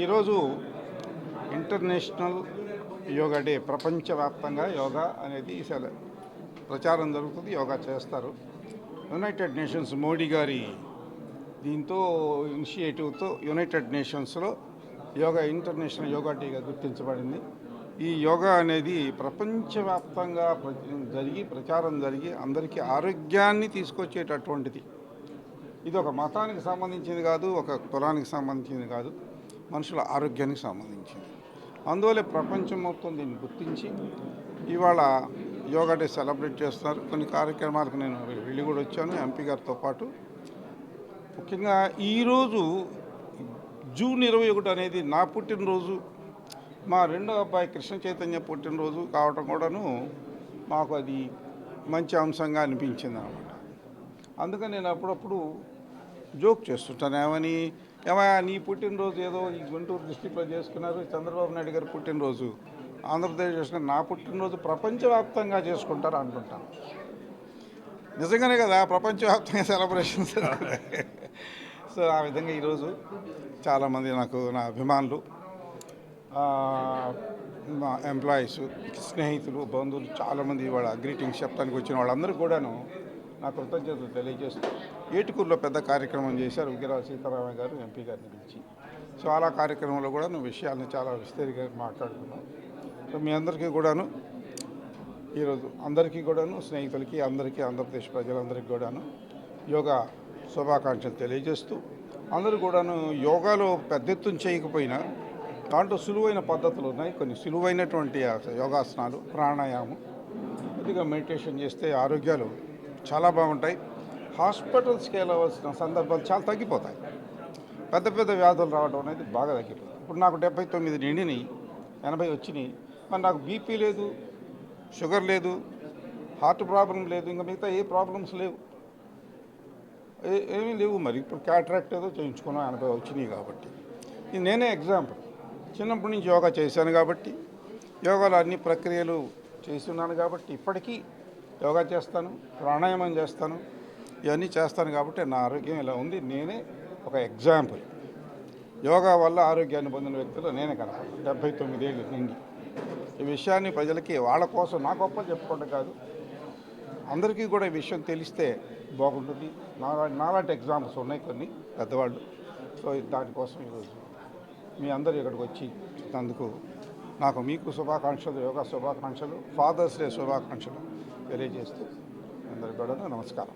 ఈరోజు international yoga day. ప్రపంచవ్యాప్తంగా యోగా అనేది ప్రచారం జరుగుతుంది. యోగా చేస్తారు. యునైటెడ్ నేషన్స్ మోడీ గారి దీంతో ఇనిషియేటివ్తో యునైటెడ్ నేషన్స్లో యోగా ఇంటర్నేషనల్ యోగా డేగా గుర్తించబడింది. ఈ యోగా అనేది ప్రపంచవ్యాప్తంగా ప్రచారం జరిగి అందరికీ ఆరోగ్యాన్ని తీసుకొచ్చేటటువంటిది. ఇది ఒక మతానికి సంబంధించింది కాదు, ఒక కులానికి సంబంధించింది కాదు, మనుషుల ఆరోగ్యానికి సంబంధించింది. అందువల్ల ప్రపంచం మొత్తం దీన్ని గుర్తించి ఇవాళ యోగా డే సెలబ్రేట్ చేస్తున్నారు. కొన్ని కార్యక్రమాలకు నేను వెళ్ళి కూడా వచ్చాను ఎంపీ గారితో పాటు. ముఖ్యంగా ఈరోజు జూన్ 21 అనేది నా పుట్టినరోజు, మా రెండో అబ్బాయి కృష్ణ చైతన్య పుట్టినరోజు కావటం కూడాను మాకు అది మంచి అంశంగా అనిపించింది అన్నమాట. అందుకని నేను అప్పుడప్పుడు జోక్ చేస్తుంటాను. ఏమయ్యా నీ పుట్టినరోజు ఏదో ఈ గుంటూరు డిస్టిక్లో చేసుకున్నారు, చంద్రబాబు నాయుడు గారు పుట్టినరోజు ఆంధ్రప్రదేశ్ చేసుకుని, నా పుట్టినరోజు ప్రపంచవ్యాప్తంగా చేసుకుంటారు అనుకుంటాను. నిజంగానే కదా, ప్రపంచవ్యాప్తంగా సెలబ్రేషన్స్. సో ఆ విధంగా ఈరోజు చాలామంది నా అభిమానులు, మా ఎంప్లాయీస్, స్నేహితులు, బంధువులు చాలామంది ఇవాళ గ్రీటింగ్స్ చెప్పడానికి వచ్చిన వాళ్ళందరూ కూడాను నా కృతజ్ఞతలు తెలియజేస్తూ ఏటుకూరులో పెద్ద కార్యక్రమం చేశారు విగ్రహ సీతారామయ్య గారు ఎంపీ గారిని పిలిచి. సో అలా కార్యక్రమంలో కూడా విషయాలను చాలా విస్తృతంగా మాట్లాడుకున్నాం. సో మీ అందరికీ కూడాను ఈరోజు అందరికీ కూడాను స్నేహితులకి అందరికీ ఆంధ్రప్రదేశ్ ప్రజలందరికీ కూడాను యోగా శుభాకాంక్షలు తెలియజేస్తూ, అందరూ కూడాను యోగాలో పెద్ద ఎత్తున చేయకపోయినా దాంట్లో సులువైన పద్ధతులు ఉన్నాయి. కొన్ని సులువైనటువంటి యోగాసనాలు, ప్రాణాయామం, కొద్దిగా మెడిటేషన్ చేస్తే ఆరోగ్యాలు చాలా బాగుంటాయి. హాస్పిటల్స్కి వెళ్ళవలసిన సందర్భాలు చాలా తగ్గిపోతాయి. పెద్ద పెద్ద వ్యాధులు రావడం అనేది బాగా తగ్గిపోతుంది. ఇప్పుడు నాకు 79 నిండినాయి, 80 వచ్చినాయి. మరి నాకు బీపీ లేదు, షుగర్ లేదు, హార్ట్ ప్రాబ్లం లేదు, ఇంకా మిగతా ఏ ప్రాబ్లమ్స్ లేవు, ఏమీ లేవు. మరి ఇప్పుడు క్యాటరాక్ట్ ఏదో చేయించుకున్నాం, 80 వచ్చినాయి కాబట్టి. ఇది నేనే ఎగ్జాంపుల్. చిన్నప్పటి నుంచి యోగా చేశాను కాబట్టి, యోగాలో అన్ని ప్రక్రియలు చేస్తున్నాను కాబట్టి, ఇప్పటికీ యోగా చేస్తాను, ప్రాణాయామం చేస్తాను, ఇవన్నీ చేస్తాను కాబట్టి నా ఆరోగ్యం ఇలా ఉంది. నేనే ఒక ఎగ్జాంపుల్. యోగా వల్ల ఆరోగ్యాన్ని పొందిన వ్యక్తులు నేనే కనపడను. 79 ఏళ్ళు నిండి ఈ విషయాన్ని ప్రజలకి వాళ్ళ కోసం నా గొప్ప చెప్పుకోవడం కాదు, అందరికీ కూడా ఈ విషయం తెలిస్తే బాగుంటుంది. నాలాంటి ఎగ్జాంపుల్స్ ఉన్నాయి కొన్ని పెద్దవాళ్ళు. సో దానికోసం ఈరోజు మీ అందరూ ఇక్కడికి వచ్చి అందుకు మీకు శుభాకాంక్షలు, యోగా శుభాకాంక్షలు, ఫాదర్స్ డే శుభాకాంక్షలు తెలియజేస్తూ అందరికీ కూడా నమస్కారం.